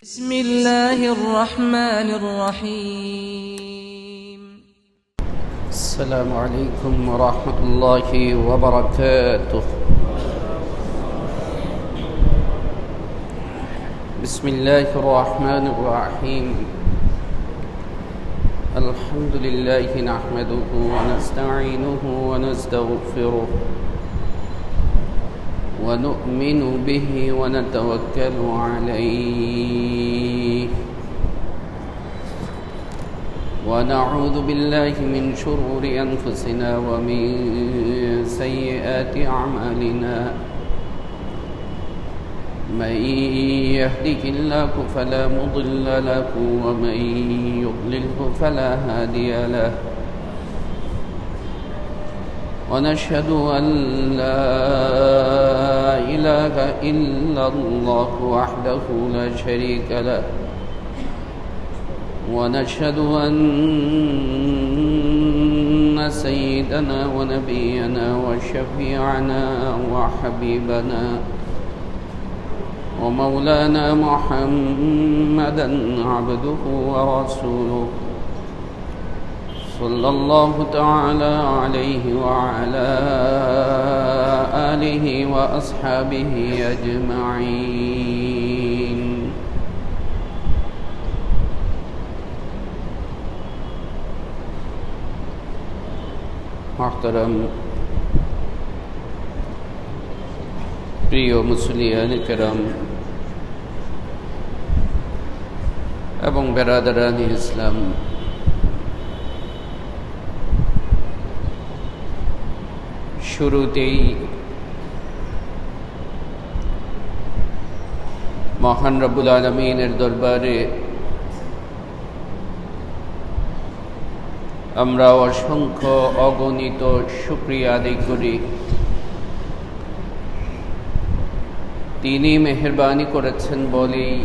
بسم الله الرحمن الرحيم. السلام عليكم ورحمة الله وبركاته. بسم الله الرحمن الرحيم. الحمد لله نحمده ونستعينه ونستغفره ونؤمن به ونتوكل عليه ونعوذ بالله من شرور أنفسنا ومن سيئات أعمالنا من يهده الله فلا مضل له ومن يضلله فلا هادي له ونشهد أن لا إله إلا الله وحده لا شريك له ونشهد أن سيدنا ونبينا وشفيعنا وحبيبنا ومولانا محمدا عبده ورسوله صلى الله تعالى عليه وعلى آله وأصحابه أجمعين. محترم প্রিয় মুসলিয়ান کرام এবং বেরাদারানি ইসলাম, শুরুতেই মহান রব্বুল আলামিনের দরবারে আমরা অসংখ্য অগণিত শুকরিয়া আদায় করি। তিনি মেহেরবানি করেছেন বলেই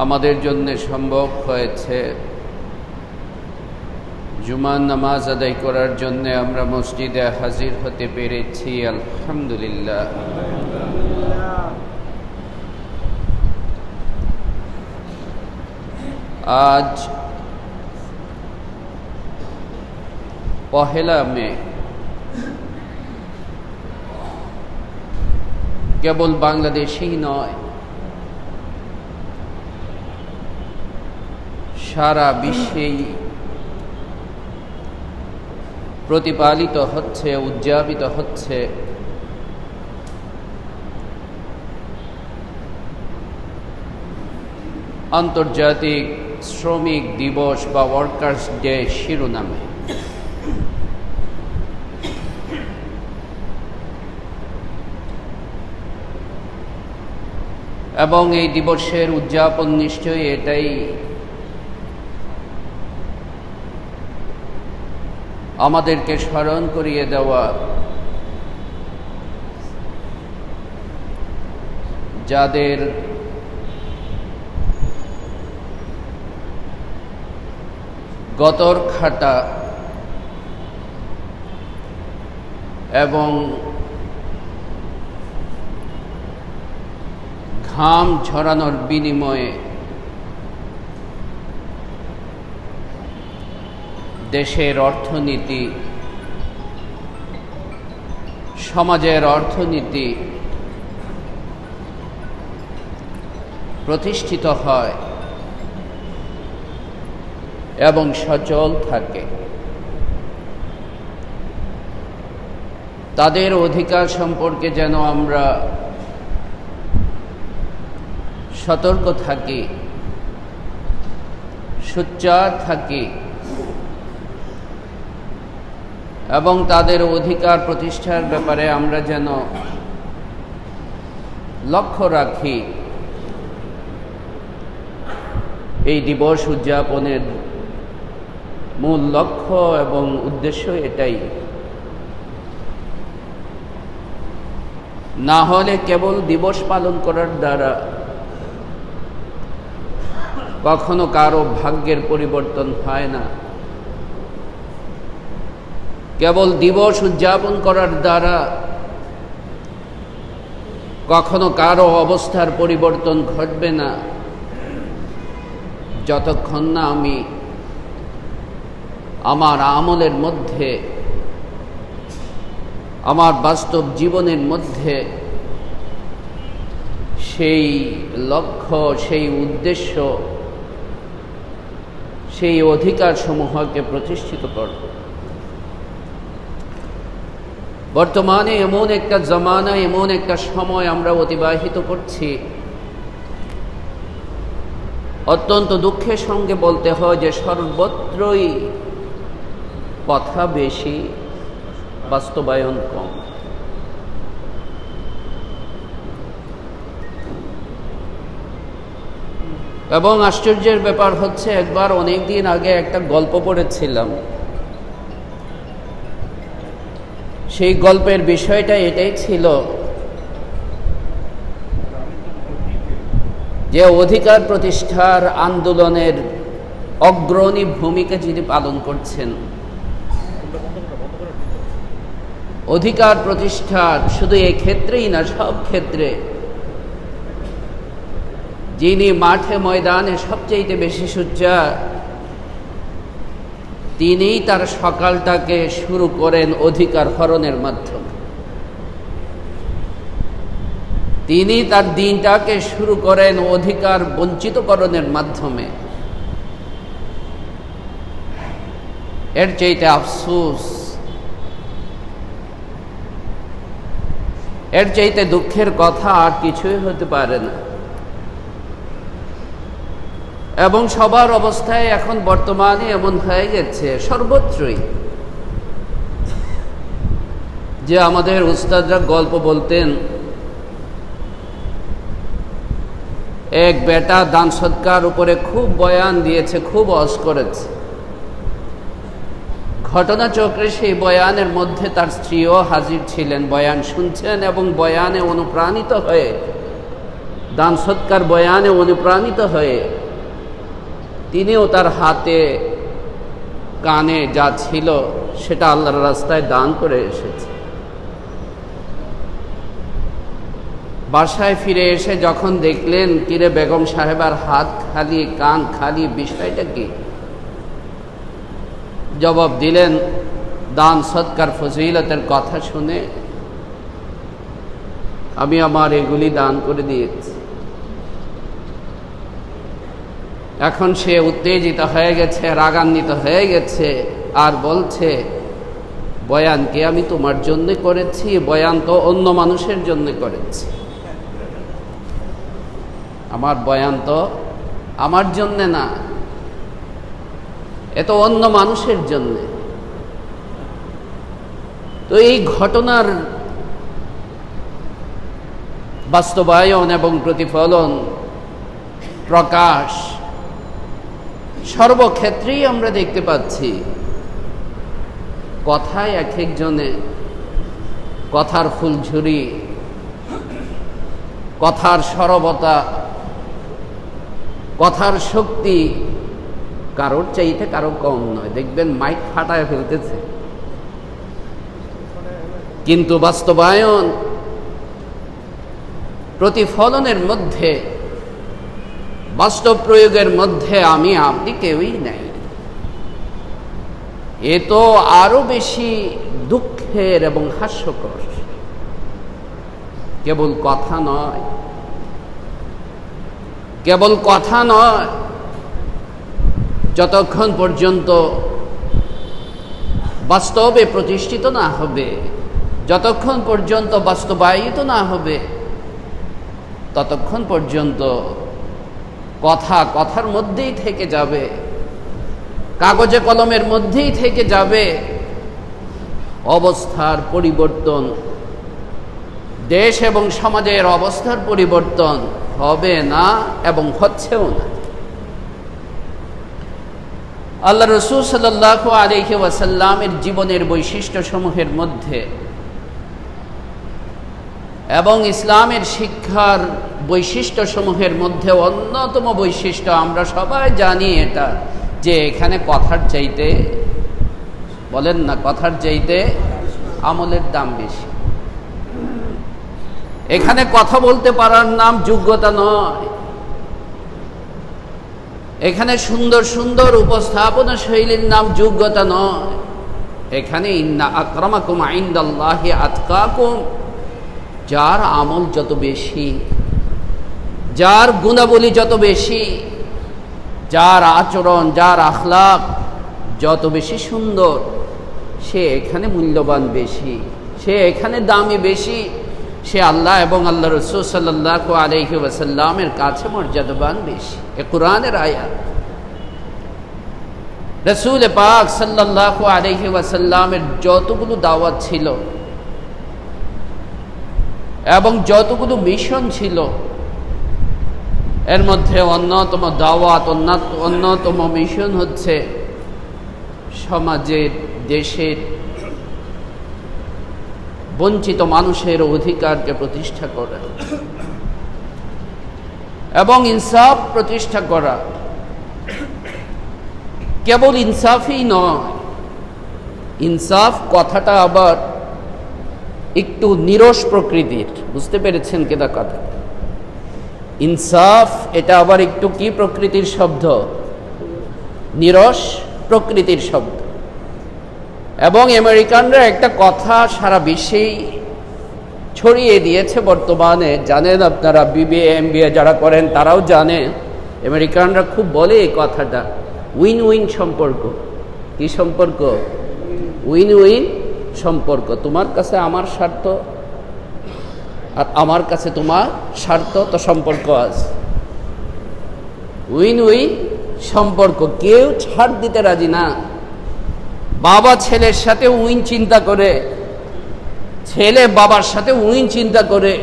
আমাদের জন্য সম্ভব হয়েছে জুমার নামাজ আদায় করার জন্য আমরা মসজিদে হাজির হতে পেরেছি। আলহামদুলিল্লাহ। আজ পহেলা মে, কেবল বাংলাদেশেই নয়, সারা বিশ্বেই প্রতিপালিত হচ্ছে, উদযাপিত হচ্ছে আন্তর্জাতিক শ্রমিক দিবস বা ওয়ার্কার্স ডে শিরোনামে। এবং এই দিবসের উদযাপন নিশ্চয়ই এটাই আমাদেরকে স্মরণ করিয়ে দেওয়া যাদের গতর খাটা এবং ঘাম ঝরানোর বিনিময়ে দেশের অর্থনীতি, সমাজের অর্থনীতি প্রতিষ্ঠিত হয় এবং সচল থাকে। তাদের অধিকার সম্পর্কে যেন আমরা সতর্ক থাকি, সোচ্চার থাকি এবং তাদের অধিকার প্রতিষ্ঠার ব্যাপারে আমরা যেন লক্ষ্য রাখি। এই দিবস উদযাপনের মূল লক্ষ্য এবং উদ্দেশ্য এটাই। না হলে কেবল দিবস পালন করার দ্বারা কখনো কারো ভাগ্যের পরিবর্তন হয় না। কেবল দিবস উদযাপন করার দ্বারা কখনো কারো অবস্থার পরিবর্তন ঘটবে না যতক্ষণ না আমি আমার আমলের মধ্যে, আমার বাস্তব জীবনের মধ্যে সেই লক্ষ্য, সেই উদ্দেশ্য, সেই অধিকারসমূহকে প্রতিষ্ঠিত করব। বর্তমানে এমন একটা জামানা, এমন একটা সময় আমরা অতিবাহিত করছি, অত্যন্ত দুঃখের সঙ্গে বলতে হয় যে সর্বত্রই কথা বেশি, বাস্তবায়ন কম। এবং আশ্চর্যের ব্যাপার হচ্ছে, একবার অনেক দিন আগে একটা গল্প পড়েছিলাম। সেই গল্পের বিষয়টা এটাই ছিল যে অধিকার প্রতিষ্ঠার আন্দোলনের অগ্রণী ভূমিকা যিনি পালন করছেন, অধিকার প্রতিষ্ঠার শুধু এই ক্ষেত্রেই না, সব ক্ষেত্রে যিনি মাঠে ময়দানে সবচেয়ে বেশি সোচ্চার, তিনিই তার সকালটাকে শুরু করেন অধিকার হরণের মাধ্যমে। তিনি তার দিনটাকে শুরু করেন অধিকার বঞ্চিতকরণের মাধ্যমে। এর চাইতে আফসোস, এর চাইতে দুঃখের কথা আর কিছুই হতে পারে না। এবং সবার অবস্থায় এখন বর্তমানে এমন হয়ে গেছে সর্বত্রই, যে আমাদের উস্তাদরা গল্প বলতেন, এক বেটা দান সৎকার উপরে খুব বয়ান দিয়েছে, খুব ওয়াজ করেছে। ঘটনাচক্রে সেই বয়ানের মধ্যে তার স্ত্রীও হাজির ছিলেন, বয়ান শুনছেন এবং বয়ানে অনুপ্রাণিত হয়ে, দান সৎকার বয়ানে অনুপ্রাণিত হয়ে তিনিও তার হাতে কানে যা ছিল সেটা আল্লাহর রাস্তায় দান করে এসেছে। বাসায় ফিরে এসে যখন দেখলেন, কিরে বেগম সাহেবার হাত খালি, কান খালি, বিষয়টা কি? জবাব দিলেন, দান সৎকার ফজিলতের কথা শুনে আমি আমার এগুলি দান করে দিয়েছি। এখন সে উত্তেজিত হয়ে গেছে, রাগান্বিত হয়ে গেছে, আর বলছে, বয়ান কি আমি তোমার জন্য করেছি? বয়ান তো অন্য মানুষের জন্য করেছি। আমার বয়ান তো আমার জন্য না, এ তো অন্য মানুষের জন্য। তো এই ঘটনার বাস্তবায়ন এবং প্রতিফলন, প্রকাশ সর্বক্ষেত্রেই আমরা দেখতে পাচ্ছি। কথায় এক একজনে কথার ফুলঝুরি, কথার সরবতা, কথার শক্তি কারোর চাইতে কারো কম নয়। দেখবেন মাইক ফাটায় ফেলতেছে, কিন্তু বাস্তবায়ন, প্রতিফলনের মধ্যে, বাস্তব প্রয়োগের মধ্যে আমি আপনি কেউই নাই। এ তো আরো বেশি দুঃখের এবং হাস্যকর। কেবল কথা নয়, কেবল কথা নয়, যতক্ষণ পর্যন্ত বাস্তবে প্রতিষ্ঠিত না হবে, যতক্ষণ পর্যন্ত বাস্তবায়িত না হবে, ততক্ষণ পর্যন্ত কথা কথার মধ্যেই থেকে যাবে, কাগজে কলমের মধ্যেই থেকে যাবে। অবস্থার পরিবর্তন, দেশ এবং সমাজের অবস্থার পরিবর্তন হবে না এবং হচ্ছেও না। আল্লাহ রাসূল সাল্লাল্লাহু আলাইহি ওয়াসাল্লামের জীবনের বৈশিষ্ট্য সমূহের মধ্যে এবং ইসলামের শিক্ষার বৈশিষ্ট্য সমূহের মধ্যে অন্যতম বৈশিষ্ট্য, আমরা সবাই জানি এটা, যে এখানে কথার চাইতে, বলেন না, কথার চাইতে আমলের দাম বেশি। এখানে কথা বলতে পারার নাম যোগ্যতা নয়, এখানে সুন্দর সুন্দর উপস্থাপনা শৈলীর নাম যোগ্যতা নয়। এখানে ইন্না আকরামাকুম ইনদাল্লাহি আতকাকুম, যার আমল যত বেশি, যার গুণাবলী যত বেশি, যার আচরণ, যার আখলাক যত বেশি সুন্দর, সে এখানে মূল্যবান বেশি, সে এখানে দামি বেশি, সে আল্লাহ এবং আল্লাহ রাসূল সাল্লাল্লাহু আলাইহি ওয়াসাল্লামের কাছে মর্যাদাবান বেশি। এ কোরআনের আয়াত। রাসূল পাক সাল্লাল্লাহু আলাইহি ওয়াসাল্লামের যতগুলো দাওয়াত ছিল এবং যতগুলো মিশন ছিল, এর মধ্যে অন্যতম দাওয়াত, অন্যতম মিশন হচ্ছে সমাজের, দেশের বঞ্চিত মানুষের অধিকারকে প্রতিষ্ঠা করা এবং ইনসাফ প্রতিষ্ঠা করা। কেবল ইনসাফই নয়, ইনসাফ কথাটা আবার একটু নিরস প্রকৃতির, বুঝতে পেরেছেন কেদা কথা? ইনসাফ এটা আবার একটু কি প্রকৃতির শব্দ? নিরস প্রকৃতির শব্দ। এবং আমেরিকানরা একটা কথা সারা বিশ্বেই ছড়িয়ে দিয়েছে বর্তমানে, জানেন আপনারা, বিবিএ এমবিএ যারা করেন তারাও জানে, আমেরিকানরা খুব বলে এই কথাটা, উইন উইন সম্পর্ক। কি সম্পর্ক? উইন উইন সম্পর্ক। তোমার কাছে আমার স্বার্থ আর আমার কাছে তোমার স্বার্থ, তো সম্পর্ক আছে। উইন উইন সম্পর্ক, কেউ ছাড় দিতে রাজি না। বাবা ছেলের সাথে উইন চিন্তা করে, ছেলে বাবার সাথে উইন চিন্তা করে,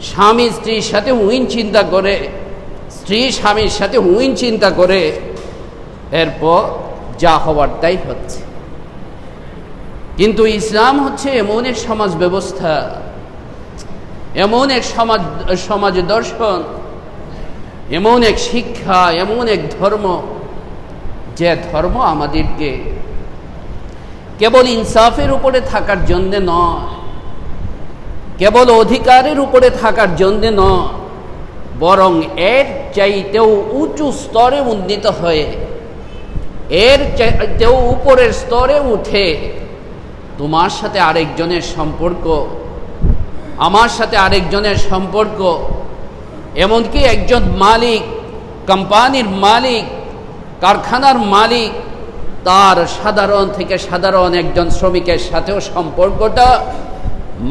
স্বামী স্ত্রীর সাথে উইন চিন্তা করে, স্ত্রী স্বামীর সাথে উইন চিন্তা করে, এরপর যা হওয়ার তাই হচ্ছে। কিন্তু ইসলাম হচ্ছে এমন এক সমাজ ব্যবস্থা, এমন এক সমাজ দর্শন, এমন এক শিক্ষা, এমন এক ধর্ম, যে ধর্ম আমাদেরকে কেবল ইনসাফের উপরে থাকার জন্যে নয়, কেবল অধিকারের উপরে থাকার জন্যে নয়, বরং এর চাইতেও উঁচু স্তরে উন্নীত হয়ে, এর চাইতেও উপরের স্তরে উঠে তোমার সাথে আরেকজনের সম্পর্ক, আমার সাথে আরেকজনের সম্পর্ক, এমনকি একজন মালিক, কোম্পানির মালিক, কারখানার মালিক, তার সাধারণ থেকে সাধারণ একজন শ্রমিকের সাথেও সম্পর্কটা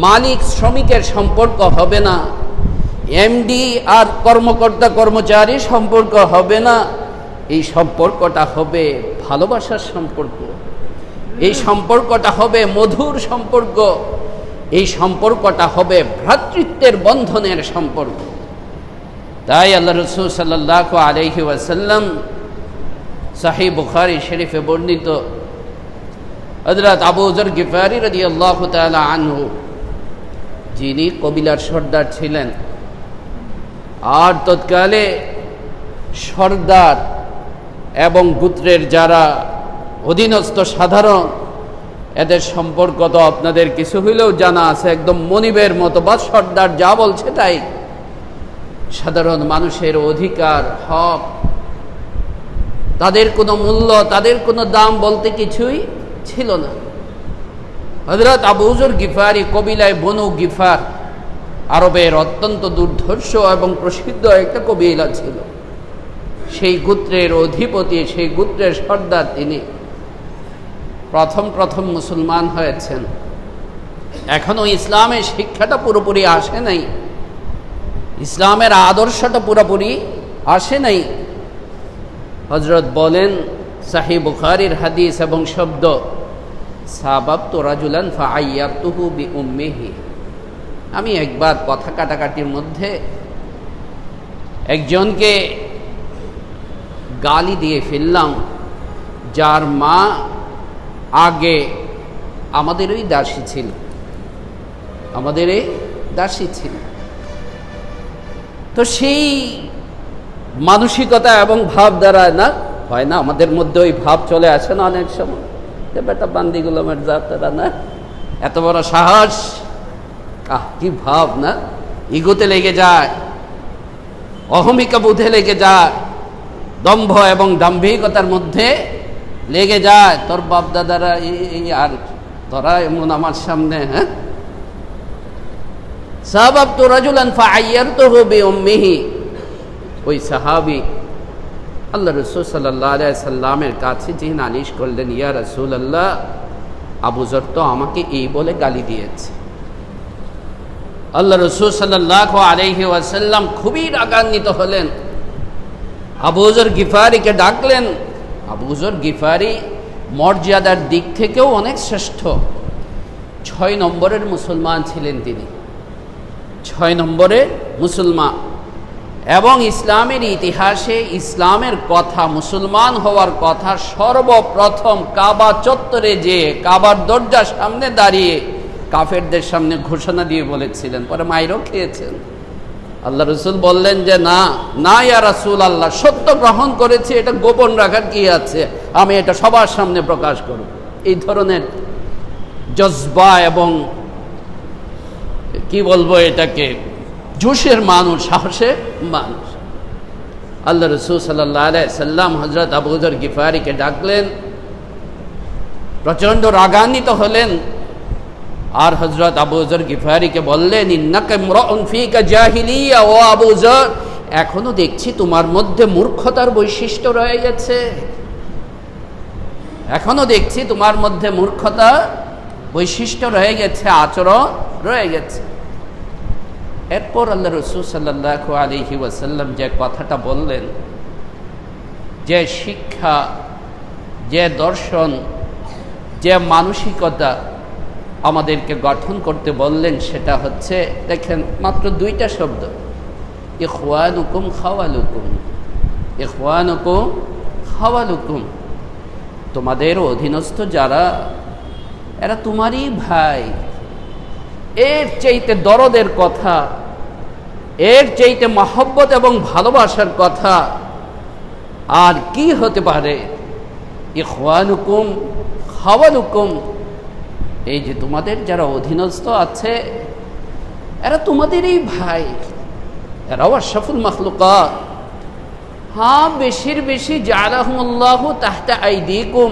মালিক শ্রমিকের সম্পর্ক হবে না, এমডি আর কর্মকর্তা কর্মচারী সম্পর্ক হবে না। এই সম্পর্কটা হবে ভালোবাসার সম্পর্ক, এই সম্পর্কটা হবে মধুর সম্পর্ক, এই সম্পর্কটা হবে ভ্রাতৃত্বের বন্ধনের সম্পর্ক। তাই আল্লাহ রাসূল সাল্লাল্লাহু আলাইহি ওয়াসাল্লাম সহিহ বুখারী শরীফে বর্ণিত হযরত আবু যর গিফারী রাদিয়াল্লাহু তাআলা আনহু, যিনি কবিলার সর্দার ছিলেন, আর তৎকালে সর্দার এবং গোত্রের যারা অধীনস্থ সাধারণ, এদের সম্পর্ক তো আপনাদের কিছু হইলেও জানা আছে, একদম মনিবের মতো, বা সর্দার যা বলছে তাই। সাধারণ মানুষের অধিকার, হক, তাদের কোনো মূল্য, তাদের কোনো দাম বলতে কিছুই ছিল না। হযরত আবু যর গিফারী কবিলায় বনু গিফার, আরবের অত্যন্ত দুর্ধর্ষ এবং প্রসিদ্ধ একটা কবিলা ছিল। সেই গোত্রের অধিপতি, সেই গোত্রের সর্দার তিনি। প্রথম মুসলমান হয়েছেন, এখনো ইসলামের শিক্ষাটা পুরোপুরি আসে নাই, ইসলামের আদর্শটা পুরোপুরি আসে নাই। হযরত বলেন, সহিহ বুখারীর হাদিস এবং শব্দ, সাবাবতু রাজুলান ফাআইয়াতুহু বিউম্মিহি, আমি একবার কথা কাটাকাটির মধ্যে একজনকে গালি দিয়ে ফেললাম, যার মা আগে আমাদেরই দাসী ছিল, আমাদেরই দাসী ছিল। তো সেই মানসিকতা এবং ভাব দ্বারা না হয় না, আমাদের মধ্যে ওই ভাব চলে আসে না অনেক সময়, বেটা বান্দি গোলামের জাত, তারা না এত বড় সাহস, কি ভাব না, ইগোতে লেগে যায়, অহমিকা বোধে লেগে যায়, দম্ভ এবং দাম্ভিকতার মধ্যে লেগে যায়। তোর বাপ দাদারা আর তোরা এমন আমার সামনে, হ্যাঁ। সাহাবাবতু রাজুলান ফাআইয়ারতুহু বিউম্মিহি, ওই সাহাবী আল্লাহ রাসূল সাল্লাল্লাহু আলাইহি সাল্লামের কাছে যে নালিশ করলেন, ইয়া রাসূলুল্লাহ, আবু যর তো আমাকে এই বলে গালি দিয়েছে। আল্লাহ রাসূল সাল্লাল্লাহু আলাইহি ওয়াসাল্লাম খুবই রাগান্বিত হলেন, আবু যর গিফারিকে ডাকলেন। আবু যর গিফারি মর্যাদার দিক থেকেও অনেক শ্রেষ্ঠ, 6 নম্বরের মুসলমান ছিলেন তিনি, 6 নম্বরের মুসলমান। এবং ইসলামের ইতিহাসে ইসলামের কথা, মুসলমান হওয়ার কথা সর্বপ্রথম কাবা চত্বরে যে কাবার দরজার সামনে দাঁড়িয়ে কাফেরদের সামনে ঘোষণা দিয়ে বলেছিলেন, পরে মাইরও খেয়েছেন। আল্লাহ রসুল বললেন যে না না ইয়া রাসূল আল্লাহ, সত্য গ্রহণ করেছি, এটা গোপন রাখার কি আছে, আমি এটা সবার সামনে প্রকাশ করব। এই ধরনের জজবা এবং কি বলবো এটাকে, জোশের মানুষ, সাহসের মানুষ। আল্লাহ রাসূল সাল্লাল্লাহু আলাইহি সাল্লাম হযরত আবু যর গিফারিকে ডাকলেন, প্রচন্ড রাগান্বিত হলেন, আর হযরত আবু যর গিফারিকে বললেন, ইন্নাকা ইমরাউন ফীকা জাহিলিয়া, ও আবু যর, এখনো দেখছি তোমার মধ্যে মূর্খতার বৈশিষ্ট্য রয়ে গেছে, এখনো দেখছি তোমার মধ্যে মূর্খতা বৈশিষ্ট্য রয়ে গেছে, আচরণ রয়ে গেছে। এরপর আল্লাহ রাসূল সাল্লাল্লাহু আলাইহি ওয়াসাল্লাম যে কথাটা বললেন, যে শিক্ষা, যে দর্শন, যে মানসিকতা আমাদেরকে গঠন করতে বললেন, সেটা হচ্ছে, দেখেন মাত্র 2টা শব্দ, ইখওয়ানুকুম খাওয়ালুকুম, ইখওয়ানুকুম খাওয়ালুকুম, তোমাদের অধীনস্থ যারা, এরা তোমারই ভাই। এর চাইতে দরদের কথা, এর চাইতে মহব্বত এবং ভালোবাসার কথা আর কি হতে পারে? ইখওয়ানুকুম খাওয়ালুকুম, এই যে তোমাদের যারা অধীনস্থ আছে, এরা তোমাদেরই ভাই, এরাও আশরাফুল মাখলুকাত। হ্যাঁ, বেশির বেশি জাআলাহুমুল্লাহু তাহতা আইদিকুম,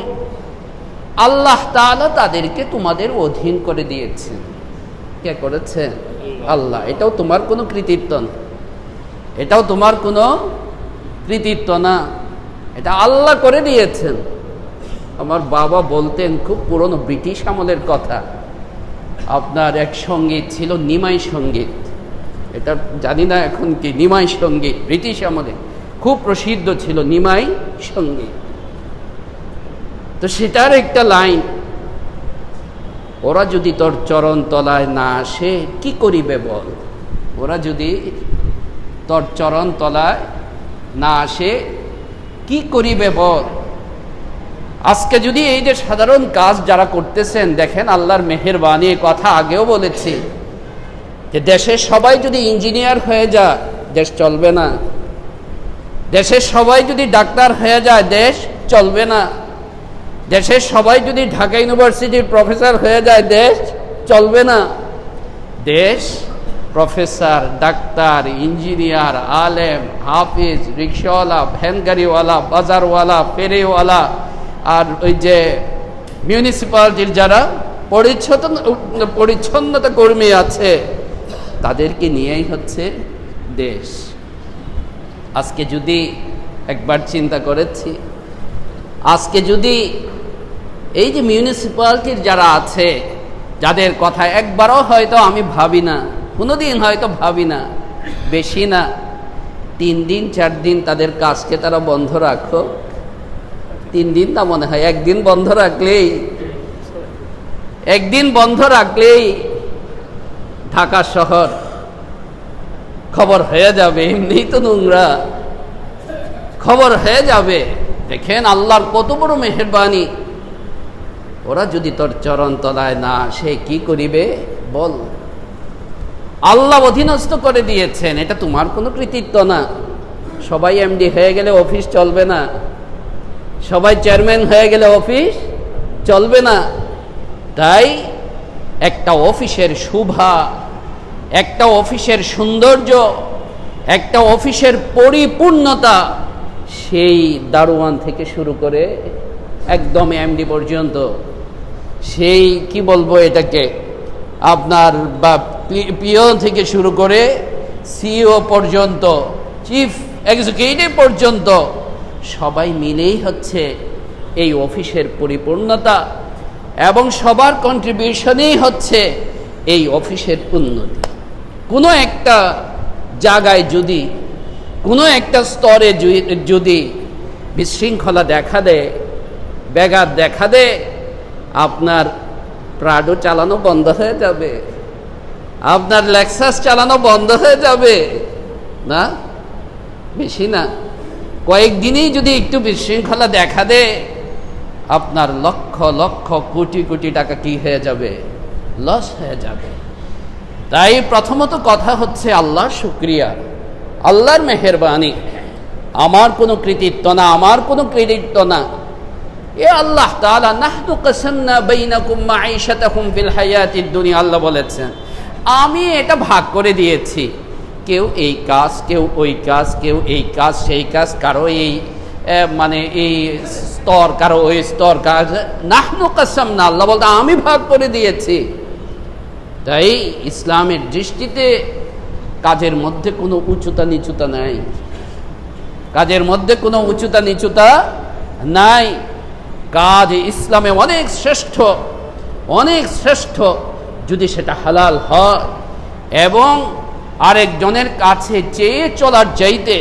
আল্লাহ তাআলা তাদেরকে তোমাদের অধীন করে দিয়েছেন। কে করেছে? আল্লাহ। এটাও তোমার কোনো কৃতিত্ব না, এটাও তোমার কোনো কৃতিত্ব না, এটা আল্লাহ করে দিয়েছেন। আমার বাবা বলতেন, খুব পুরনো ব্রিটিশ আমলের কথা, আপনার এক সঙ্গীত ছিল নিমাই সঙ্গীত, এটা জানি না এখন কি, নিমাই সঙ্গীত ব্রিটিশ আমলে খুব প্রসিদ্ধ ছিল, নিমাই সঙ্গীত। তো সেটার একটা লাইন, ওরা যদি তোর চরণ তলায় না আসে কি করিবে বল, ওরা যদি তোর চরণ তলায় না আসে কি করিবে বল। আজকে যদি এই যে সাধারণ কাজ যারা করতেছেন, দেখেন আল্লাহর মেহেরবানি, কথা আগেও বলেছি যে দেশের সবাই যদি ইঞ্জিনিয়ার হয়ে যায় দেশ চলবে না, দেশের সবাই যদি ডাক্তার হয়ে যায় দেশ চলবে না, দেশের সবাই যদি ঢাকা ইউনিভার্সিটির প্রফেসর হয়ে যায় দেশ চলবে না। দেশ প্রফেসর, ডাক্তার, ইঞ্জিনিয়ার, আলেম, হাফিজ, রিক্সাওয়ালা, ভ্যান গাড়িওয়ালা, বাজারওয়ালা, ফেরিওয়ালা, আর ওই যে মিউনিসিপ্যালিটির যারা পরিচ্ছন্নতা কর্মী আছে, তাদেরকে নিয়েই হচ্ছে দেশ। আজকে যদি একবার চিন্তা করেছি, আজকে যদি এই যে মিউনিসিপ্যালিটির যারা আছে, যাদের কথা একবারও হয়তো আমি ভাবি না, কোনোদিন হয়তো ভাবি না, বেশি না 3 দিন 4 দিন তাদের কাজকে তারা বন্ধ রাখো, 3 দিন না মনে হয়, একদিন বন্ধ রাখলেই ঢাকা শহর খবর হয়ে যাবে, এমনিই তো নোংরা, খবর হয়ে যাবে। দেখেন আল্লাহর কত বড় মেহেরবানি, ওরা যদি তোর চরণ তলায় না সে কি করিবে বল। আল্লাহ অধীনস্থ করে দিয়েছেন, এটা তোমার কোনো কৃতিত্ব না। সবাই এমডি হয়ে গেলে অফিস চলবে না, সবাই চেয়ারম্যান হয়ে গেলে অফিস চলবে না। তাই একটা অফিসের শোভা, একটা অফিসের সৌন্দর্য, একটা অফিসের পরিপূর্ণতা, সেই দারোয়ান থেকে শুরু করে একদম এমডি পর্যন্ত, সেই কি বলবো এটাকে, আপনার বা পিওন থেকে শুরু করে সিইও পর্যন্ত, চিফ এক্সিকিউটিভ পর্যন্ত, সবাই মিলেই হচ্ছে এই অফিসের পরিপূর্ণতা, এবং সবার কন্ট্রিবিউশনেই হচ্ছে এই অফিসের উন্নতি। কোনো একটা জায়গায় যদি, কোনো একটা স্তরে যদি বিশৃঙ্খলা দেখা দেয়, ব্যাঘাত দেখা দেয়, আপনার প্রাডো চালানো বন্ধ হয়ে যাবে, আপনার লেক্সাস চালানো বন্ধ হয়ে যাবে না, বেশি না, কয়েকদিনেই যদি একটু বিশৃঙ্খলা দেখা দেয়, আপনার লক্ষ লক্ষ কোটি কোটি টাকা কি হয়ে যাবে, লস হয়ে যাবে। তাই প্রথমত কথা হচ্ছে আল্লাহর শুকরিয়া, আল্লাহর মেহেরবানি। আমার কোনো কৃতিত্ব না, আমার কোনো ক্রেডিট না, এ আল্লাহ তাআলা নাহনু কাসামনা বাইনাকুম মাঈশাতাকুম ফিল হায়াতিদ দুনিয়া, আল্লাহ বলেছেন আমি এটা ভাগ করে দিয়েছি, কেউ এই কাজ, কেউ ওই কাজ, কেউ এই কাজ সেই কাজ, কারো এই মানে এই স্তর, কারো ওই স্তর, কাজ নাহনু কাসামনা, আল্লাহ বলতে আমি ভাগ করে দিয়েছি। তাই ইসলামের দৃষ্টিতে কাজের মধ্যে কোনো উচ্চতা নিচুতা নাই, কাজের মধ্যে কোনো উচ্চতা নিচুতা নাই। কাজ ইসলামে অনেক শ্রেষ্ঠ, অনেক শ্রেষ্ঠ, যদি সেটা হালাল হয় এবং আরেকজনের কাছে চেয়ে চলার চাইতে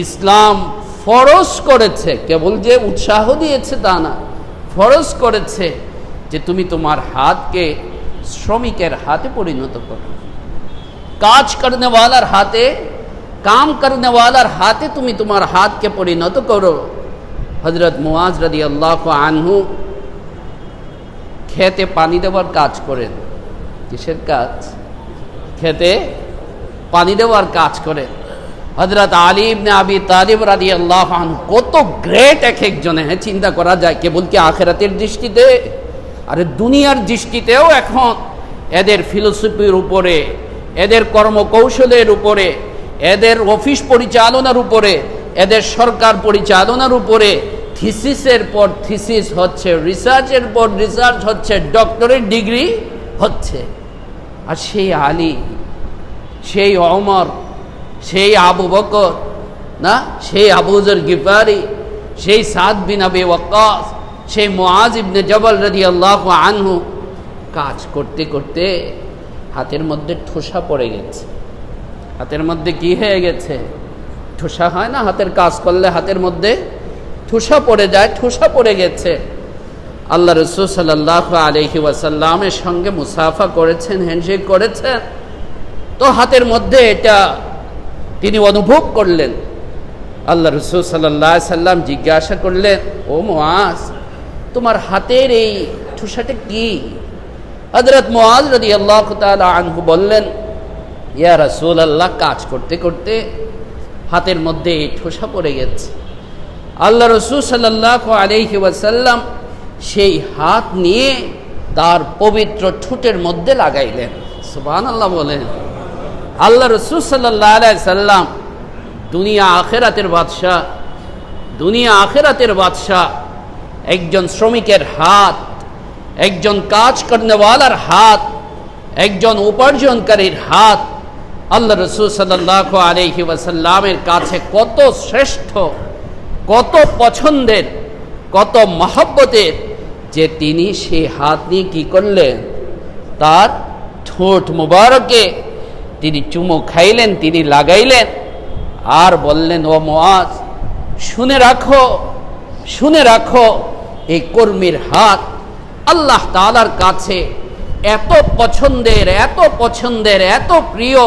ইসলাম ফরজ করেছে, কেবল যে উৎসাহ দিয়েছে তা না, ফরজ করেছে যে তুমি তোমার হাতকে শ্রমিকের হাতে পরিণত করো, কাজ করনেওয়ালার হাতে, কাম করনেওয়ালার হাতে তুমি তোমার হাতকে পরিণত করো। হযরত মুআজ রাদিয়াল্লাহু আনহু খেতে পানি দেওয়ার কাজ করেন। কিসের কাজ? খেতে পানি দেওয়ার কাজ করেন। হযরত আলী ইবনে আবি তালিব রাদিয়াল্লাহু আনহু কত গ্রেট এক একজনে, চিন্তা করা যায়, কেবল কি আখিরাতের দৃষ্টিতে, আরে দুনিয়ার দৃষ্টিতেও এখন এদের ফিলোসফির উপরে, এদের কর্মকৌশলের উপরে, এদের অফিস পরিচালনার উপরে, এদের সরকার পরিচালনার উপরে থিসিসের পর থিসিস হচ্ছে, রিসার্চের পর রিসার্চ হচ্ছে, ডক্টরেট ডিগ্রি হচ্ছে। আর সেই আলী, সেই ওমর, সেই আবু বকর না, সেই আবু যর গিফারি, সেই সাদ বিন আবি ওয়াক্কাস, সেই মুআজ ইবনে জবল রাদিয়াল্লাহু আনহু কাজ করতে করতে হাতের মধ্যে ঠোসা পড়ে গেছে। হাতের মধ্যে কি হয়ে গেছে? ঠোসা হয় না, হাতের কাজ করলে হাতের মধ্যে ঠোসা পড়ে যায়, ঠোসা পড়ে গেছে। আল্লাহ রাসূল সাল্লাল্লাহু আলাইহি ওয়াসাল্লামের সঙ্গে মুসাফা করেছেন, হ্যান্ডশেক করেছেন, তো হাতের মধ্যে এটা তিনি অনুভব করলেন। আল্লাহ রাসূল সাল্লাল্লাহু আলাইহি সাল্লাম জিজ্ঞাসা করলেন, ও মুআজ, তোমার হাতের এই ঠোসাটা কি? হযরত মুআজ রাদিয়াল্লাহু তাআলা আনহু বললেন, ইয়া রাসূলুল্লাহ, কাজ করতে করতে হাতের মধ্যে এই ঠোসা পড়ে গেছে। আল্লাহ রাসূল সাল্লাল্লাহু আলাইহি ওয়াসাল্লাম সেই হাত নিয়ে তার পবিত্র ঠোঁটের মধ্যে লাগাইলেন। সুবহানাল্লাহ বলেন। আল্লাহ রাসূল সাল্লাল্লাহু আলাইহি সাল্লাম দুনিয়া আখিরাতের বাদশা, দুনিয়া আখিরাতের বাদশা, একজন শ্রমিকের হাত, একজন কাজ করনেওয়ালার হাত, একজন উপার্জনকারীর হাত আল্লাহ রাসূল সাল্লাল্লাহু আলাইহি ওয়াসাল্লামের কাছে কত শ্রেষ্ঠ, কত পছন্দের, কত মহব্বতের, যে তিনি সেই হাত নিয়ে কি করলেন? তার ঠোঁট মুবারকে তিনি চুমো খাইলেন, তিনি লাগাইলেন, আর বললেন, ও মুআজ, শুনে রাখো, শুনে রাখো, এই কর্মীর হাত আল্লাহ তাআলার কাছে এত পছন্দের, এত পছন্দের, এত প্রিয়,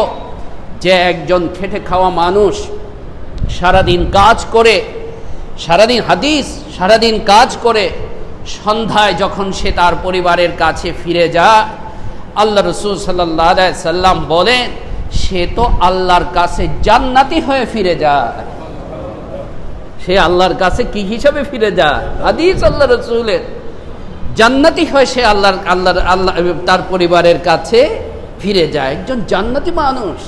যে একজন খেটে খাওয়া মানুষ সারাদিন কাজ করে, সারাদিন হাদিস, সারাদিন কাজ করে সন্ধ্যায় যখন সে তার পরিবারের কাছে ফিরে যায়, আল্লাহ রাসূল সাল্লাল্লাহু আলাইহি সাল্লাম বলেন, সে তো আল্লাহর কাছে জান্নাতি হয়ে ফিরে যায়। সে আল্লাহর কাছে কি হিসাবে ফিরে যায়? হাদিস আল্লাহ রাসূলের, জান্নাতি হয়ে সে আল্লাহ তার পরিবারের কাছে ফিরে যায়। একজন জান্নাতি মানুষ,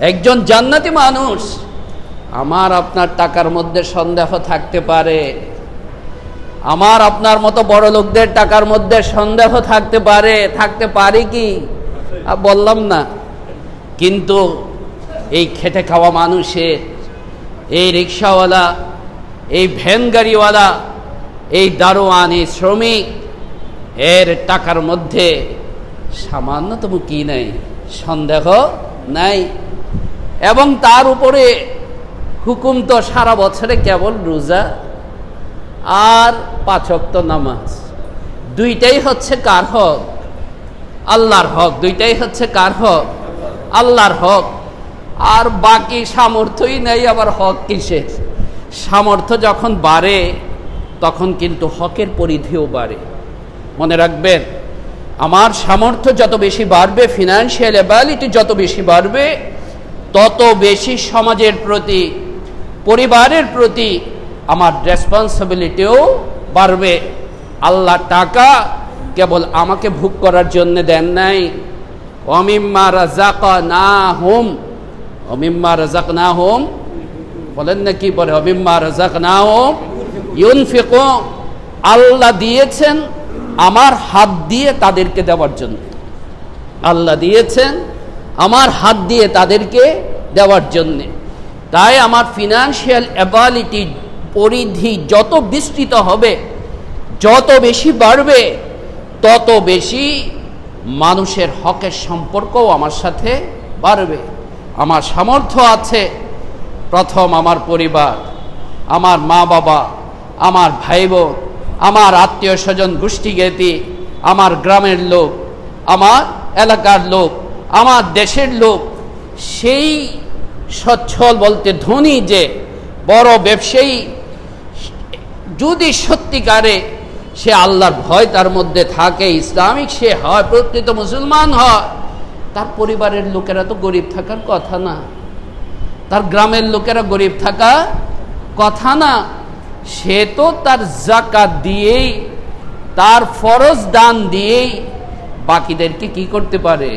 একজন জান্নাতি মানুষ। আমার আপনার টাকার মধ্যে সন্দেহ থাকতে পারে, আমার আপনার মতো বড় লোকদের টাকার মধ্যে সন্দেহ থাকতে পারে কি বললাম না। কিন্তু এই খেটে খাওয়া মানুষের, এই রিক্সাওয়ালা, এই ভ্যান গাড়িওয়ালা, এই দারোয়ান, এই শ্রমিক, এর টাকার মধ্যে সামান্যতম কি নাই? সন্দেহ নাই। এবং তার উপরে হুকুম তো সারা বছরে কেবল রোজা আর 5 ওয়াক্ত নামাজ। দুইটাই হচ্ছে কার হক? আল্লাহর হক। দুইটাই হচ্ছে কার হক? আল্লাহর হক। আর বাকি সামর্থ্যই নেই, আবার হক কিসের? সামর্থ্য যখন বাড়ে তখন কিন্তু হকের পরিধিও বাড়ে। মনে রাখবেন, আমার সামর্থ্য যত বেশি বাড়বে, ফিনান্সিয়াল অ্যাবিলিটি যত বেশি বাড়বে, তত বেশি সমাজের প্রতি, পরিবারের প্রতি আমার রেসপন্সিবিলিটিও বাড়বে। আল্লাহ টাকা কেবল আমাকে ভোগ করার জন্য দেন নাই। ওয়ামিম্মা রাযাকনাহুম, ওয়ামিম্মা রাযাকনাহুম বলেন না, কি বলে? ওয়ামিম্মা রাযাকনাহুম ইউনফিকুন। আল্লাহ দিয়েছেন আমার হাত দিয়ে তাদেরকে দেওয়ার জন্য। আল্লাহ দিয়েছেন আমার হাত দিয়ে তাদেরকে দেওয়ার জন্য। তাই আমার ফিনান্সিয়াল অ্যাবিলিটি পরিধি যত বিস্তৃত হবে, যত বেশি বাড়বে, তত বেশি মানুষের হকের সম্পর্কও আমার সাথে বাড়বে। আমার সামর্থ্য আছে, প্রথম আমার পরিবার, আমার মা বাবা, আমার ভাই বোন, আমার আত্মীয় স্বজন, গোষ্ঠীজ্ঞাতি, আমার গ্রামের লোক, আমার এলাকার লোক, আমার দেশের লোক, সেই সচ্ছল বলতে ধনী যে বড় ব্যবসায়ী, যদি সত্যিকারে সে আল্লাহর ভয় তার মধ্যে থাকে, ইসলামিক সে হয়, প্রকৃত মুসলমান হয়, তার পরিবারের লোকেরা তো গরিব থাকার কথা না, তার গ্রামের লোকেরা গরিব থাকা কথা না। সে তো তার যাকাত দিয়েই, তার ফরজ দান দিয়েই বাকিদেরকে কি করতে পারে?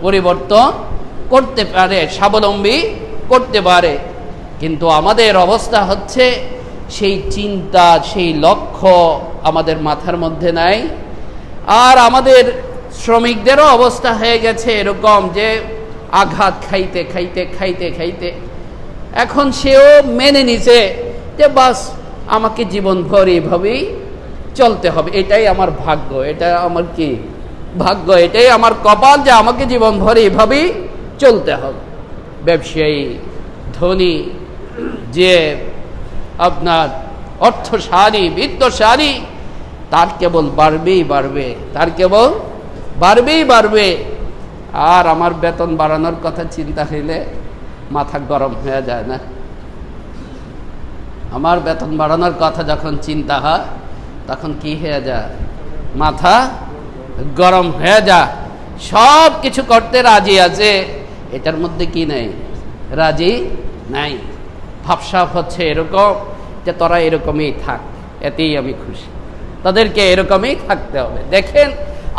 পরিবর্তন করতে পারে, স্বাবলম্বী করতে পারে। কিন্তু আমাদের অবস্থা হচ্ছে, সেই চিন্তা, সেই লক্ষ্য আমাদের মাথার মধ্যে নাই। আর আমাদের শ্রমিকদেরও অবস্থা হয়ে গেছে এরকম যে আঘাত খাইতে খাইতে খাইতে খাইতে এখন সেও মেনে নিছে যে বাস আমাকে জীবনভর এইভাবেই চলতে হবে, এটাই আমার ভাগ্য, এটা আমার কি ভাগ্য, এটাই আমার কপাল যে আমাকে জীবনভর এইভাবেই চলতে হবে। ব্যবসায়ী, ধনী, যে আপনার অর্থশালী, বিত্তশালী, তার কেবল বাড়বেই বাড়বে, তার কেবল বাড়বেই বাড়বে। আর আমার বেতন বাড়ানোর কথা চিন্তা হইলে মাথা গরম হয়ে যায় না? আমার বেতন বাড়ানোর কথা যখন চিন্তা হয় তখন কি হয়ে যায়? মাথা গরম হয়ে যায়। সব কিছু করতে রাজি আছে, এটার মধ্যে কি নেই? রাজি নাই। ভাবসাব হচ্ছে এরকম যে তোরা এরকমই থাক, এতেই আমি খুশি, তাদেরকে এরকমই থাকতে হবে। দেখেন,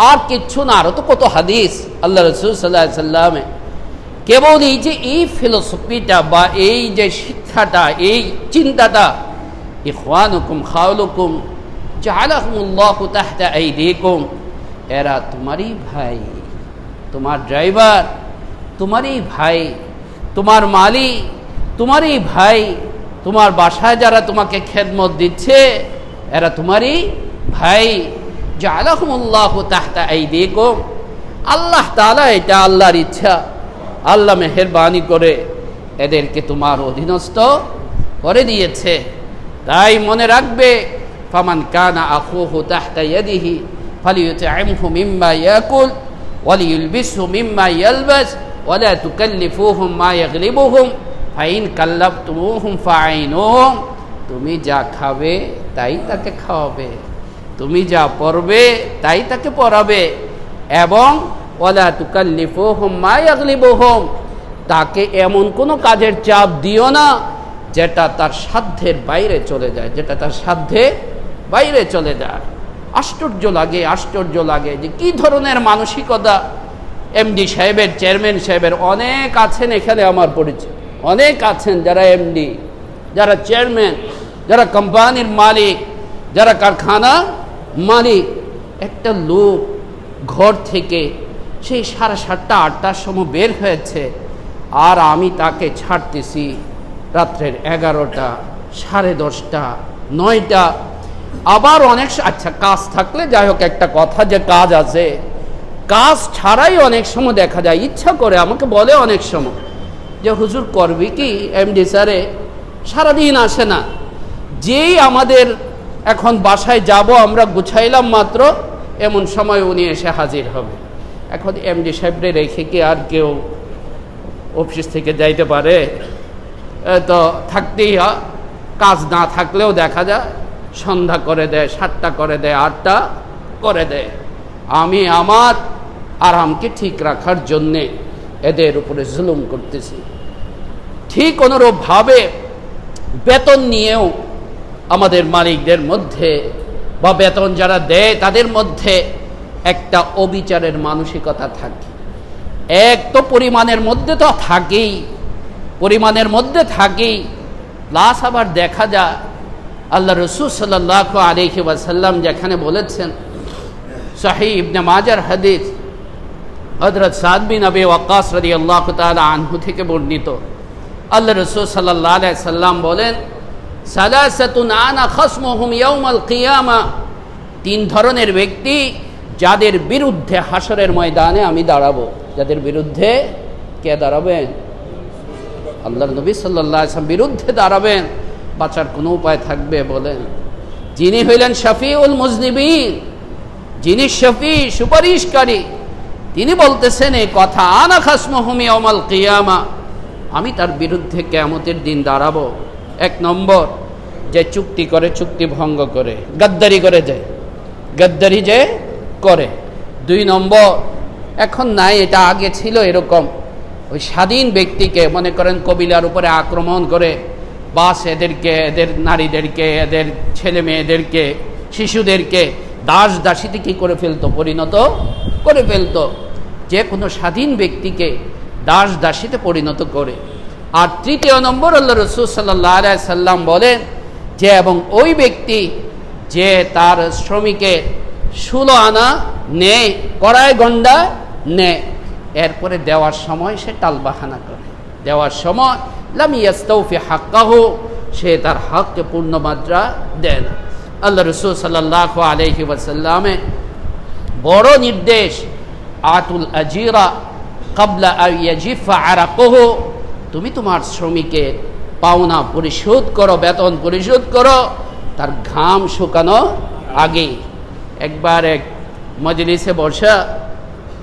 আর কিচ্ছু না, আরো তো কত হাদিস আল্লাহ রাসূল সাল্লাল্লাহু আলাইহি ওয়াসাল্লামে। কেবল এই যে এই ফিলোসফিটা বা এই যে শিক্ষাটা, এই চিন্তাটা, ইখওয়ানুকুম খাওয়ালুকুম জাআলাহুমুল্লাহু তাহতা আইদিকুম, এরা তোমারই ভাই, তোমার ড্রাইভার তোমারই ভাই, তোমার মালিক তোমারই ভাই, তোমার বাসায় যারা তোমাকে খেদমত দিচ্ছে এরা তোমারই ভাই। জাআলাহুমুল্লাহু তাহতা আইদিকুম, আল্লাহ তাআলা, এটা আল্লাহর ইচ্ছা, আল্লাহ মেহেরবানি করে এদেরকে তোমার অধীনস্থ করে দিয়েছে। তাই মনে রাখবে, ফামান কানা আখুহু তাহতা ইয়াদিহি ফালিয়ুত'ইমহু মিম্মা ইয়াকুল ওয়ালিয়ুলবিসহু মিম্মা ইয়ালবাস ওয়ালা তুকাল্লিফুহুম মা ইয়াগলিবুহুম ফাইন কাল্লাফতুমুহুম ফাআইনুহুম। তুমি যা খাবে তাই তাকে খাওয়াবে, তুমি যা পড়বে তাই তাকে পড়াবে, এবং ওয়ালা তুকাল্লিফুহুম মা ইয়াগলিবুহুম, তাকে এমন কোনো কাজের চাপ দিও না যেটা তার সাধ্যের বাইরে চলে যায়, যেটা তার সাধ্যের বাইরে চলে যায়। আশ্চর্য লাগে, আশ্চর্য লাগে যে কি ধরনের মানসিকতা, এমডি সাহেবের, চেয়ারম্যান সাহেবের অনেক আছেন এখানে আমার পরিচয়, অনেক আছেন যারা এমডি, যারা চেয়ারম্যান, যারা কোম্পানির মালিক, যারা কারখানা মালিক। একটা লোক ঘর থেকে সেই 7:30 8টার সময় বের হয়েছে, আর আমি তাকে ছাড়তেছি রাত্রের 11টা, 10:30, 9টা। আবার অনেক আচ্ছা কাজ থাকলে যাই হোক, একটা কথা যে কাজ আছে, কাজ ছাড়াই অনেক সময় দেখা যায় ইচ্ছা করে আমাকে বলে অনেক সময় যে হুজুর করবি কি, এমডি স্যারে সারাদিন আসে না, যেই আমাদের এখন বাসায় যাব আমরা গুছাইলাম মাত্র, এমন সময় উনি এসে হাজির হবে। এখন এমডি সাহেবরে রেখে কি আর কেউ অফিস থেকে যাইতে পারে? তো থাকতেই হয়। কাজ না থাকলেও দেখা যায় সন্ধ্যা করে দেয়, 7টা করে দেয়, 8টা করে দেয়। আমি আমার আরামকে ঠিক রাখার জন্যে এদের উপরে জুলুম করতেছি। ঠিক অনুরূপভাবে বেতন নিয়েও আমাদের মালিকদের মধ্যে বা বেতন যারা দেয় তাদের মধ্যে একটা অবিচারের মানসিকতা থাকে। এক তো পরিমাণের মধ্যে তো থাকেই, পরিমাণের মধ্যে থাকেই, প্লাস আবার দেখা যায় আল্লাহ রাসূল সাল্লাল্লাহু আলাইহি ওয়াসাল্লাম যেখানে বলেছেন, সহিহ ইবনে মাজার হাদিস, হযরত সাদ বিন আবি ওয়াক্কাস রাদিয়াল্লাহু তাআলা আনহু থেকে বর্ণিত, আল্লাহ রাসূল সাল্লাল্লাহু আলাইহি সাল্লাম বলেন, সালাসাতুন আনা খাসমুহুম ইয়াউমাল কিয়ামা, 3 ধরনের ব্যক্তি যাদের বিরুদ্ধে হাসরের ময়দানে আমি দাঁড়াবো। যাদের বিরুদ্ধে কে দাঁড়াবেন? আল্লাহর নবী সাল্লাল্লাহু আলাইহি ওয়াসাল্লাম বিরুদ্ধে দাঁড়াবেন। বাঁচার কোনো উপায় থাকবে বলেন? যিনি হইলেন শাফিউল মুজনিবিন, যিনি শফি সুপারিশকারী, তিনি বলতেছেন এই কথা, আনা খাসমুহুম ইয়াউমাল কিয়ামা, আমি তার বিরুদ্ধে কিয়ামতের দিন দাঁড়াবো। 1 নম্বর, যে চুক্তি করে, চুক্তি ভঙ্গ করে, গাদ্দারি করে যায়, গাদ্দারি যে করে। 2 নম্বর, এখন নাই, এটা আগে ছিল এরকম, ওই স্বাধীন ব্যক্তিকে মনে করেন কবিলার উপরে আক্রমণ করে, বাস এদেরকে, এদের নারীদেরকে, এদের ছেলে মেয়েদেরকে, শিশুদেরকে দাস দাসীতে কি করে ফেলতো, পরিণত করে ফেলতো। যে কোনো স্বাধীন ব্যক্তিকে দাস দাসীতে পরিণত করে। আর 3 নম্বর, আল্লাহ রাসূল সাল্লাল্লাহু আলাইহি সাল্লাম বলেন যে এবং ওই ব্যক্তি যে তার শ্রমিকের 16 আনা নেয়, কড়ায় গন্ডা নেয়, এরপরে দেওয়ার সময় সে টালবাহানা করে, দেওয়ার সময় লাম ইয়াস্তাউফি হাক্কাহু, সে তার হককে পূর্ণ মাত্রা দেয় না। আল্লাহ রাসূল সাল্লাল্লাহু আলাইহি ওয়াসাল্লামের বড় নির্দেশ, আতুল আজিরা ক্বাবলা আন ইয়াজিফা আরাকুহু, তুমি তোমার শ্রমিকের পাওনা পরিশোধ করো, বেতন পরিশোধ করো তার ঘাম শুকানো আগে। একবার এক মজলিসে বসা,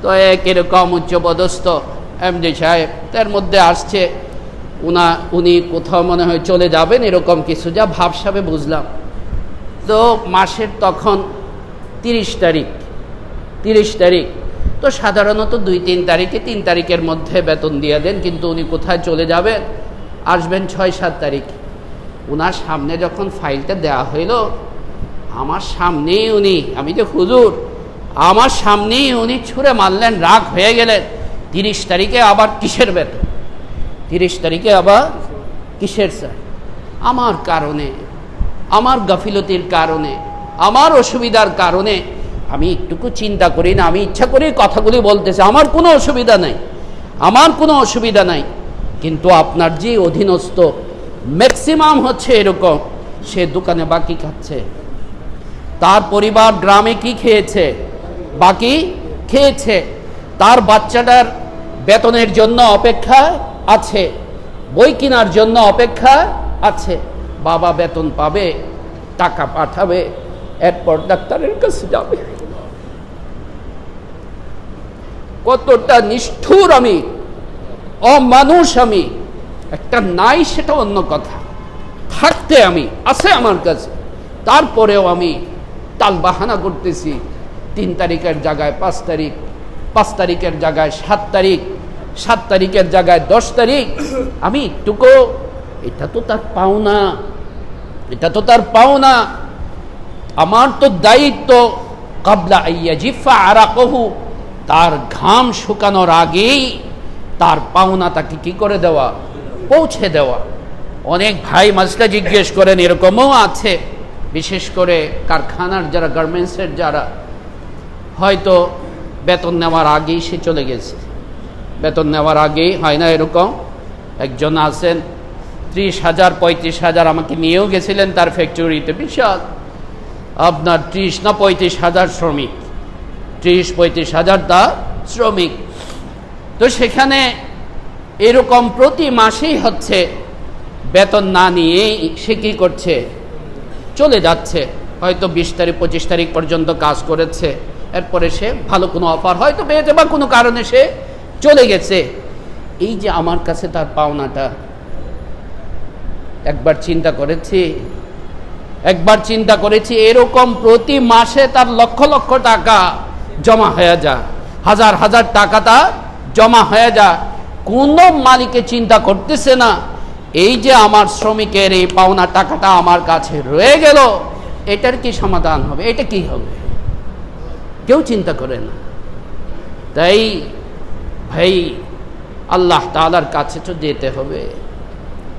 তো এক এরকম উচ্চপদস্থ এমডি সাহেব, তার মধ্যে আসছে উনি কোথাও মনে হয় চলে যাবেন, এরকম কিছু, যা ভাবসাবে বুঝলাম। তো মাসের তখন 30 তারিখ, তো সাধারণত 2-3 তারিখে, 3 তারিখের মধ্যে বেতন দিয়ে দেন, কিন্তু উনি কোথায় চলে যাবেন, আসবেন 6-7 তারিখ। ওনার সামনে যখন ফাইলটা দেওয়া হইল, আমার সামনেই উনি, আমি যে হুজুর, আমার সামনেই উনি ছুঁড়ে মারলেন, রাগ হয়ে গেলেন। 30 তারিখে আবার কিসের বেতন, 30 তারিখে আবার কিসের স্যার? আমার কারণে, আমার গাফিলতির কারণে, আমার অসুবিধার কারণে আমি একটুকু চিন্তা করি না, আমি ইচ্ছা করেই কথাগুলি বলতেছি, আমার কোনো অসুবিধা নাই, আমার কোনো অসুবিধা নাই। কিন্তু আপনার যে অধীনস্থ ম্যাক্সিমাম হচ্ছে এরকম, সে দোকানে বাকি খাচ্ছে, তার পরিবার গ্রামে কি খেয়েছে, বাকি খেয়েছে, তার বাচ্চাটার বেতনের জন্য অপেক্ষা আছে, বই কেনার জন্য অপেক্ষা আছে, বাবা বেতন পাবে, টাকা পাঠাবে, এরপর ডাক্তারের কাছে যাবে। কতটা নিষ্ঠুর আমি, অমানুষ আমি। একটা নাই সেটা অন্য কথা, থাকতে আমি আছে আমার কাছে, তারপরেও আমি টালবাহানা করতেছি। 3 তারিখের জায়গায় 5 তারিখ, 5 তারিখের জায়গায় 7 তারিখ, 7 তারিখের জায়গায় 10 তারিখ। আমি একটুকু, এটা তো তার পাওনা, এটা তো তার পাওনা, আমার তো দায়িত্ব, ক্বাবলা আন ইয়াজিফা আরাকুহু, তার ঘাম শুকানোর আগেই তার পাওনা তাকে কি করে দেওয়া, পৌঁছে দেওয়া। অনেক ভাই মাসলা জিজ্ঞেস করেন, এরকমও আছে, বিশেষ করে কারখানার যারা, গার্মেন্টসের যারা, হয়তো বেতন নেওয়ার আগেই সে চলে গেছে, বেতন নেওয়ার আগেই, হয় না এরকম? একজন আছেন 30,000 35,000 আমাকে নিয়েও গেছিলেন তার ফ্যাক্টরিতে, বিশাল আপনার 30 না 35,000 শ্রমিক, 30-35,000 তা শ্রমিক। তো সেখানে এরকম প্রতি মাসেই হচ্ছে বেতন না নিয়েই সে কী করছে, চলে যাচ্ছে। হয়তো 20 তারিখ 25 তারিখ পর্যন্ত কাজ করেছে, এরপরে সে ভালো কোনো অফার হয়তো পেয়েছে বা কোনো কারণে সে চলে গেছে। এই যে আমার কাছে তার পাওনাটা, একবার চিন্তা করেছি এরকম প্রতি মাসে তার লক্ষ লক্ষ টাকা জমা হয়ে যায়, হাজার হাজার টাকা তা জমা হয়ে যায়। কোনো মালিকে চিন্তা করতেছে না এই যে আমার শ্রমিকের এই পাওনা টাকাটা আমার কাছে রয়ে গেল, এটার কি সমাধান হবে, এটা কি হবে, কেউ চিন্তা করে না। তাই ভাই আল্লাহ তাআলার কাছে তো যেতে হবে,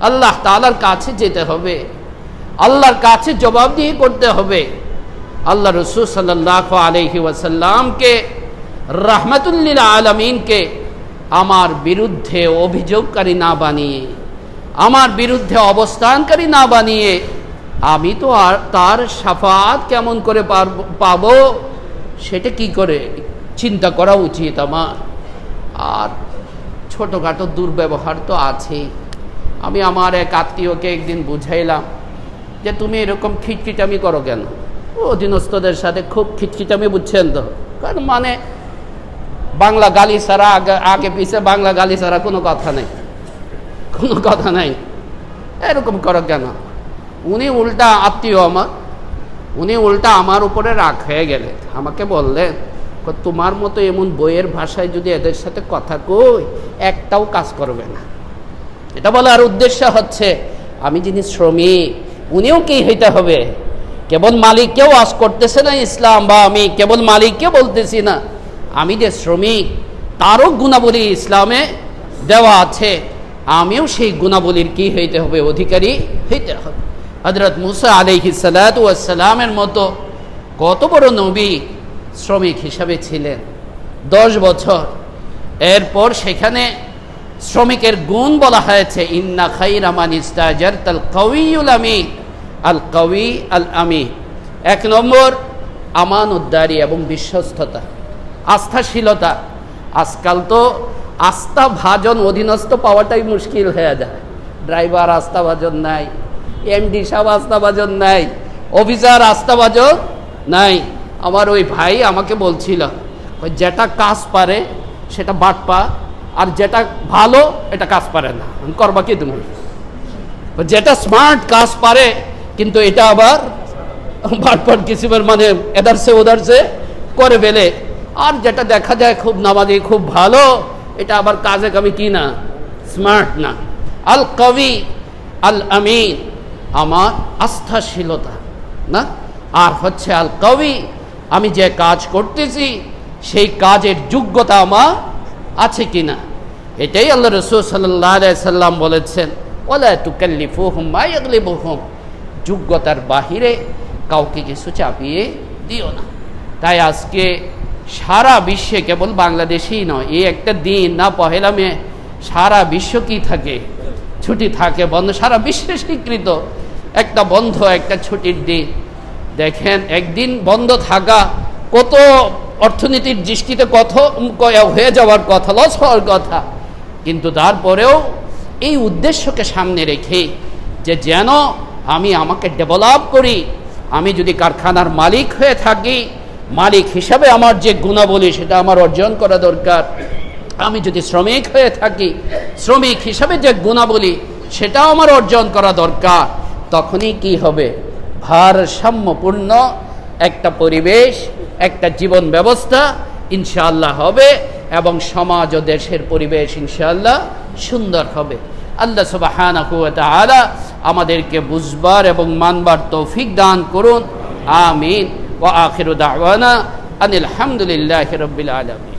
আল্লাহ তাআলার কাছে যেতে হবে, আল্লাহর কাছে জবাবদিহি করতে হবে। আল্লাহ রাসূল সাল্লাল্লাহু আলাইহি ওয়াসাল্লামকে, রাহমাতুল লিল আলামিনকে আমার বিরুদ্ধে অভিযোগকারী না বানিয়ে, আমার বিরুদ্ধে অবস্থানকারী না বানিয়ে আমি তো আর তার শাফাআত কেমন করে পাবো সেটা কি করে চিন্তা করা উচিত আমার। আর ছোটোখাটো দুর্ব্যবহার তো আছেই। আমি আমার এক আত্মীয়কে একদিন বুঝাইলাম যে তুমি এরকম খিটখিটামি করো কেন, অধীনস্থদের সাথে খুব খিটখিটামি, বুঝছেন তো, কারণ মানে বাংলা গালি ছাড়া, আগে পিছে বাংলা গালি ছাড়া কোনো কথা নেই, কোনো কথা নাই, এরকম করো কেন। উনি উল্টা, আত্মীয় আমার, উনি উল্টা আমার উপরে রাগ হয়ে গেলেন, আমাকে বললেন তোমার মতো এমন বইয়ের ভাষায় যদি এদের সাথে কথা কই একটাও কাজ করবে না। এটা বলার উদ্দেশ্য হচ্ছে আমি যিনি শ্রমিক, উনিও কি হইতে হবে, কেবল মালিককেও আজ করতেছে না ইসলাম, বা আমি কেবল মালিককে বলতেছি না, আমি যে শ্রমিক তারও গুণাবলী ইসলামে দেওয়া আছে, আমিও সেই গুণাবলীর কি হইতে হবে, অধিকারী হইতে হবে। হযরত মুসা আলাইহিস সালাতু ওয়াস সালামের মতো কত বড় নবী শ্রমিক হিসাবে ছিলেন 10 বছর। এরপর সেখানে শ্রমিকের গুণ বলা হয়েছে, ইন্না খায়রা মান ইস্তাজারতাল কাওয়িয়ুল আমিন, আল কাওয়ি আল আমিন। 1 নম্বর আমানতদারি এবং বিশ্বস্ততা, আস্থাশীলতা। আজকাল তো আস্থাভাজন অধীনস্থ পাওয়াটাই মুশকিল হয়ে যায়। ড্রাইভার আস্থাভাজন নাই, এমডি সাহেব আস্থাভাজন নাই, অফিসার আস্থাভাজন নাই। আমার ওই ভাই আমাকে বলছিল, ওই যেটা কাজ পারে সেটা বাটপা, আর যেটা ভালো এটা কাজ পারে না, করবা কি তুমি? যেটা স্মার্ট কাজ পারে কিন্তু এটা আবার বাটপাট কিসিমের, মানে এদারসে ওদারসে করে ফেলে। আর যেটা দেখা যায় খুব নামাজি, খুব ভালো, এটা আবার কাজে কামে কি না, স্মার্ট না। আল কাওয়ি আল আমিন, আমার আস্থাশীলতা না, আর হচ্ছে আল কাওয়ি, আমি যে কাজ করতেছি সেই কাজের যোগ্যতা আমার আছে কিনা। এটাই আল্লাহ রাসূল সাল্লাল্লাহু আলাইহি সাল্লাম বলেছেন, ওয়ালা তুকাল্লিফুহুম মা ইয়াগলিবুহুম, যোগ্যতার বাহিরে কাউকে কিছু চাপিয়ে দিও না। তাই আজকে সারা বিশ্বে, কেবল বাংলাদেশেই নয়, এই একটা দিন না, পহেলা মে, সারা বিশ্ব কি থাকে, ছুটি থাকে, বন্ধ, সারা বিশ্বে স্বীকৃত একটা বন্ধ, একটা ছুটির দিন। দেখেন একদিন বন্ধ থাকা কত অর্থনীতির দৃষ্টিতে কত হয়ে যাওয়ার কথা, লস হওয়ার কথা, কিন্তু তারপরেও এই উদ্দেশ্যকে সামনে রেখে যে যেন আমি আমাকে ডেভেলপ করি। আমি যদি কারখানার মালিক হয়ে থাকি, মালিক হিসাবে আমার যে গুণাবলী সেটা আমার অর্জন করা দরকার। আমি যদি শ্রমিক হয়ে থাকি, শ্রমিক হিসাবে যে গুণাবলী সেটাও আমার অর্জন করা দরকার। তখনই কি হবে, ভারসাম্যপূর্ণ একটা পরিবেশ, একটা জীবন ব্যবস্থা ইনশাআল্লাহ হবে, এবং সমাজ ও দেশের পরিবেশ ইনশাআল্লাহ সুন্দর হবে। আল্লাহ সুবহানাহু ওয়া তাআলা আমাদেরকে বুঝবার এবং মানবার তৌফিক দান করুন। আমিন। ওয়া আখিরু দাওয়ানা আনিল হামদুলিল্লাহি রাব্বিল আলামিন।